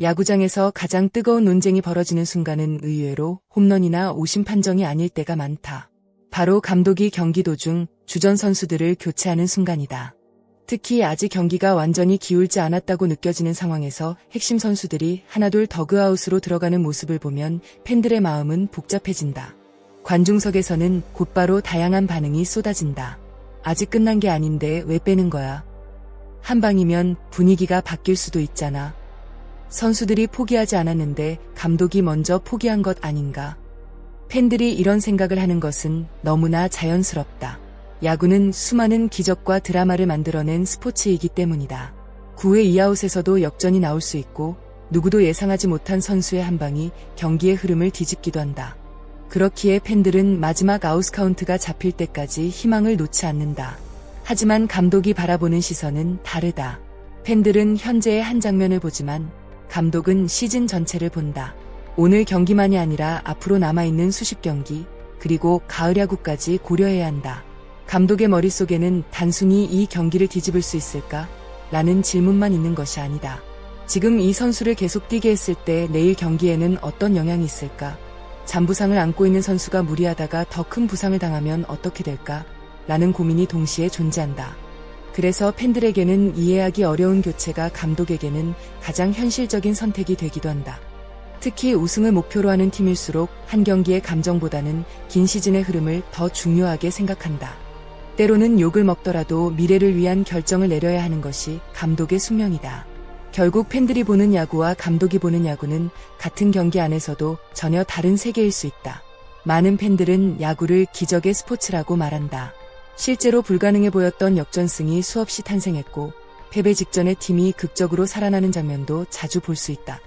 야구장에서 가장 뜨거운 논쟁이 벌어지는 순간은 의외로 홈런이나 오심 판정이 아닐 때가 많다. 바로 감독이 경기 도중 주전 선수들을 교체하는 순간이다. 특히 아직 경기가 완전히 기울지 않았다고 느껴지는 상황에서 핵심 선수들이 하나둘 더그아웃으로 들어가는 모습을 보면 팬들의 마음은 복잡해진다. 관중석에서는 곧바로 다양한 반응이 쏟아진다. 아직 끝난 게 아닌데 왜 빼는 거야? 한 방이면 분위기가 바뀔 수도 있잖아. 선수들이 포기하지 않았는데 감독이 먼저 포기한 것 아닌가? 팬들이 이런 생각을 하는 것은 너무나 자연스럽다. 야구는 수많은 기적과 드라마를 만들어낸 스포츠이기 때문이다. 9회 2아웃에서도 역전이 나올 수 있고 누구도 예상하지 못한 선수의 한 방이 경기의 흐름을 뒤집기도 한다. 그렇기에 팬들은 마지막 아웃 카운트가 잡힐 때까지 희망을 놓지 않는다. 하지만 감독이 바라보는 시선은 다르다. 팬들은 현재의 한 장면을 보지만 감독은 시즌 전체를 본다. 오늘 경기만이 아니라 앞으로 남아있는 수십 경기, 그리고 가을 야구까지 고려해야 한다. 감독의 머릿속에는 단순히 이 경기를 뒤집을 수 있을까? 라는 질문만 있는 것이 아니다. 지금 이 선수를 계속 뛰게 했을 때 내일 경기에는 어떤 영향이 있을까? 잔부상을 안고 있는 선수가 무리하다가 더 큰 부상을 당하면 어떻게 될까? 라는 고민이 동시에 존재한다. 그래서 팬들에게는 이해하기 어려운 교체가 감독에게는 가장 현실적인 선택이 되기도 한다. 특히 우승을 목표로 하는 팀일수록 한 경기의 감정보다는 긴 시즌의 흐름을 더 중요하게 생각한다. 때로는 욕을 먹더라도 미래를 위한 결정을 내려야 하는 것이 감독의 숙명이다. 결국 팬들이 보는 야구와 감독이 보는 야구는 같은 경기 안에서도 전혀 다른 세계일 수 있다. 많은 팬들은 야구를 기적의 스포츠라고 말한다. 실제로 불가능해 보였던 역전승이 수없이 탄생했고 패배 직전에 팀이 극적으로 살아나는 장면도 자주 볼 수 있다.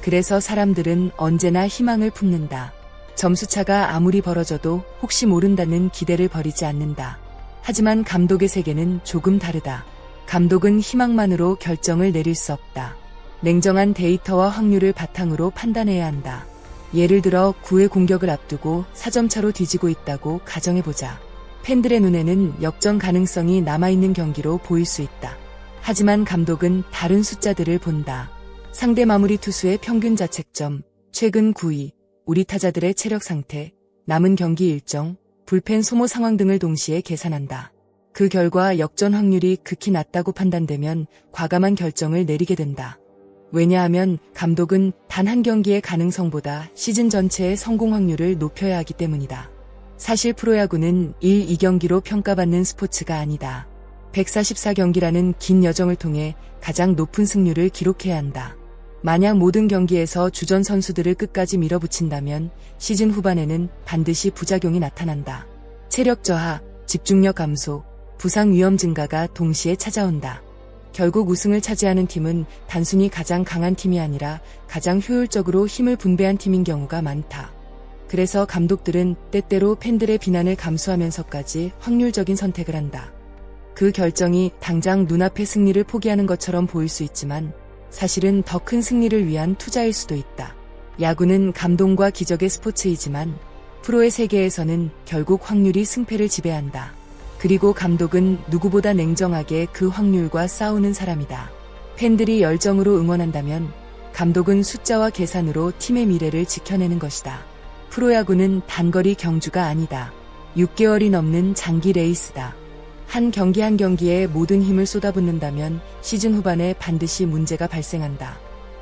그래서 사람들은 언제나 희망을 품는다. 점수차가 아무리 벌어져도 혹시 모른다는 기대를 버리지 않는다. 하지만 감독의 세계는 조금 다르다. 감독은 희망만으로 결정을 내릴 수 없다. 냉정한 데이터와 확률을 바탕으로 판단해야 한다. 예를 들어 9회 공격을 앞두고 4점 차로 뒤지고 있다고 가정해보자. 팬들의 눈에는 역전 가능성이 남아있는 경기로 보일 수 있다. 하지만 감독은 다른 숫자들을 본다. 상대 마무리 투수의 평균 자책점, 최근 9위, 우리 타자들의 체력 상태, 남은 경기 일정, 불펜 소모 상황 등을 동시에 계산한다. 그 결과 역전 확률이 극히 낮다고 판단되면 과감한 결정을 내리게 된다. 왜냐하면 감독은 단 한 경기의 가능성보다 시즌 전체의 성공 확률을 높여야 하기 때문이다. 사실 프로야구는 1, 2경기로 평가받는 스포츠가 아니다. 144경기라는 긴 여정을 통해 가장 높은 승률을 기록해야 한다. 만약 모든 경기에서 주전 선수들을 끝까지 밀어붙인다면 시즌 후반에는 반드시 부작용이 나타난다. 체력 저하, 집중력 감소, 부상 위험 증가가 동시에 찾아온다. 결국 우승을 차지하는 팀은 단순히 가장 강한 팀이 아니라 가장 효율적으로 힘을 분배한 팀인 경우가 많다. 그래서 감독들은 때때로 팬들의 비난을 감수하면서까지 확률적인 선택을 한다. 그 결정이 당장 눈앞의 승리를 포기하는 것처럼 보일 수 있지만 사실은 더 큰 승리를 위한 투자일 수도 있다. 야구는 감동과 기적의 스포츠이지만 프로의 세계에서는 결국 확률이 승패를 지배한다. 그리고 감독은 누구보다 냉정하게 그 확률과 싸우는 사람이다. 팬들이 열정으로 응원한다면 감독은 숫자와 계산으로 팀의 미래를 지켜내는 것이다. 프로야구는 단거리 경주가 아니다. 6개월이 넘는 장기 레이스다. 한 경기 한 경기에 모든 힘을 쏟아붓는다면 시즌 후반에 반드시 문제가 발생한다.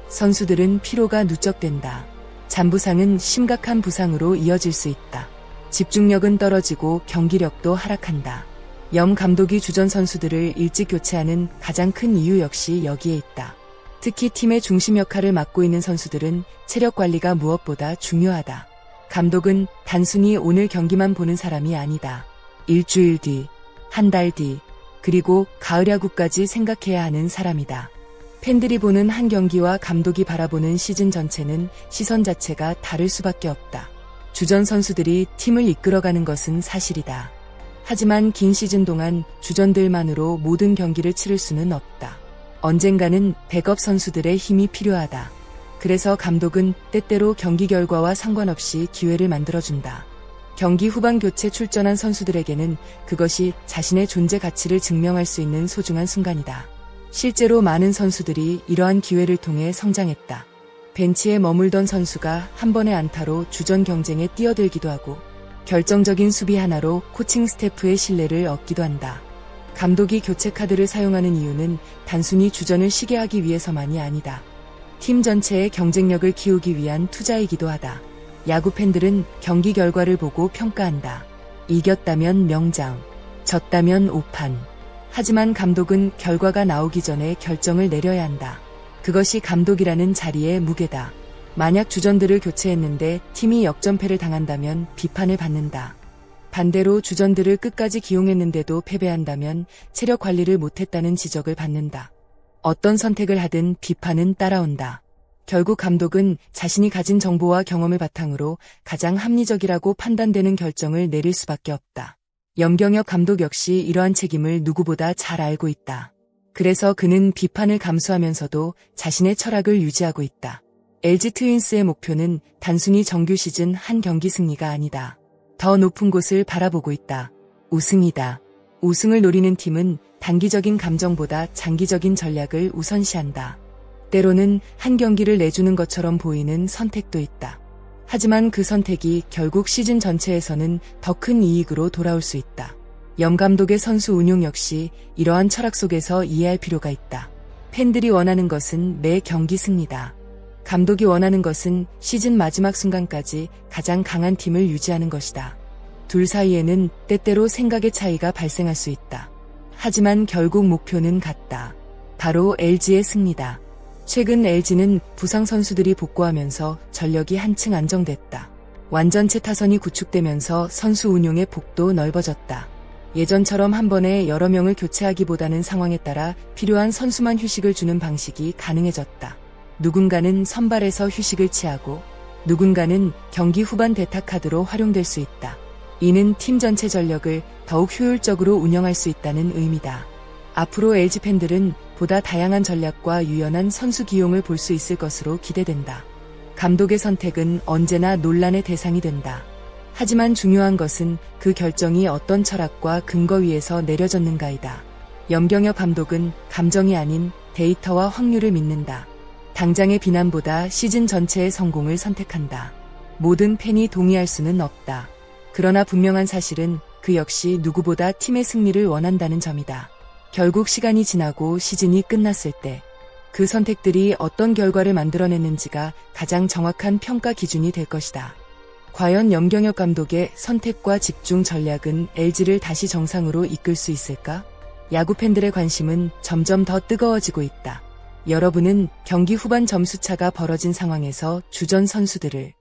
선수들은 피로가 누적된다. 잔부상은 심각한 부상으로 이어질 수 있다. 집중력은 떨어지고 경기력도 하락한다. 염 감독이 주전 선수들을 일찍 교체하는 가장 큰 이유 역시 여기에 있다. 특히 팀의 중심 역할을 맡고 있는 선수들은 체력 관리가 무엇보다 중요하다. 감독은 단순히 오늘 경기만 보는 사람이 아니다. 일주일 뒤, 한 달 뒤, 그리고 가을 야구까지 생각해야 하는 사람이다. 팬들이 보는 한 경기와 감독이 바라보는 시즌 전체는 시선 자체가 다를 수밖에 없다. 주전 선수들이 팀을 이끌어가는 것은 사실이다. 하지만 긴 시즌 동안 주전들만으로 모든 경기를 치를 수는 없다. 언젠가는 백업 선수들의 힘이 필요하다. 그래서 감독은 때때로 경기 결과와 상관없이 기회를 만들어준다. 경기 후반 교체 출전한 선수들에게는 그것이 자신의 존재 가치를 증명할 수 있는 소중한 순간이다. 실제로 많은 선수들이 이러한 기회를 통해 성장했다. 벤치에 머물던 선수가 한 번의 안타로 주전 경쟁에 뛰어들기도 하고 결정적인 수비 하나로 코칭 스태프의 신뢰를 얻기도 한다. 감독이 교체 카드를 사용하는 이유는 단순히 주전을 쉬게 하기 위해서만이 아니다. 팀 전체의 경쟁력을 키우기 위한 투자이기도 하다. 야구 팬들은 경기 결과를 보고 평가한다. 이겼다면 명장, 졌다면 오판. 하지만 감독은 결과가 나오기 전에 결정을 내려야 한다. 그것이 감독이라는 자리의 무게다. 만약 주전들을 교체했는데 팀이 역전패를 당한다면 비판을 받는다. 반대로 주전들을 끝까지 기용했는데도 패배한다면 체력 관리를 못했다는 지적을 받는다. 어떤 선택을 하든 비판은 따라온다. 결국 감독은 자신이 가진 정보와 경험을 바탕으로 가장 합리적이라고 판단되는 결정을 내릴 수밖에 없다. 염경엽 감독 역시 이러한 책임을 누구보다 잘 알고 있다. 그래서 그는 비판을 감수하면서도 자신의 철학을 유지하고 있다. LG 트윈스의 목표는 단순히 정규 시즌 한 경기 승리가 아니다. 더 높은 곳을 바라보고 있다. 우승이다. 우승을 노리는 팀은 단기적인 감정보다 장기적인 전략을 우선시한다. 때로는 한 경기를 내주는 것처럼 보이는 선택도 있다. 하지만 그 선택이 결국 시즌 전체에서는 더 큰 이익으로 돌아올 수 있다. 염 감독의 선수 운용 역시 이러한 철학 속에서 이해할 필요가 있다. 팬들이 원하는 것은 매 경기 승리다. 감독이 원하는 것은 시즌 마지막 순간까지 가장 강한 팀을 유지하는 것이다. 둘 사이에는 때때로 생각의 차이가 발생할 수 있다. 하지만 결국 목표는 같다. 바로 LG의 승리다. 최근 LG는 부상 선수들이 복구하면서 전력이 한층 안정됐다. 완전체 타선이 구축되면서 선수 운용의 폭도 넓어졌다. 예전처럼 한 번에 여러 명을 교체하기보다는 상황에 따라 필요한 선수만 휴식을 주는 방식이 가능해졌다. 누군가는 선발에서 휴식을 취하고 누군가는 경기 후반 대타 카드로 활용될 수 있다. 이는 팀 전체 전력을 더욱 효율적으로 운영할 수 있다는 의미다. 앞으로 LG 팬들은 보다 다양한 전략과 유연한 선수 기용을 볼 수 있을 것으로 기대된다. 감독의 선택은 언제나 논란의 대상이 된다. 하지만 중요한 것은 그 결정이 어떤 철학과 근거 위에서 내려졌는가이다. 염경엽 감독은 감정이 아닌 데이터와 확률을 믿는다. 당장의 비난보다 시즌 전체의 성공을 선택한다. 모든 팬이 동의할 수는 없다. 그러나 분명한 사실은 그 역시 누구보다 팀의 승리를 원한다는 점이다. 결국 시간이 지나고 시즌이 끝났을 때 그 선택들이 어떤 결과를 만들어냈는지가 가장 정확한 평가 기준이 될 것이다. 과연 염경엽 감독의 선택과 집중 전략은 LG를 다시 정상으로 이끌 수 있을까? 야구 팬들의 관심은 점점 더 뜨거워지고 있다. 여러분은 경기 후반 점수차가 벌어진 상황에서 주전 선수들을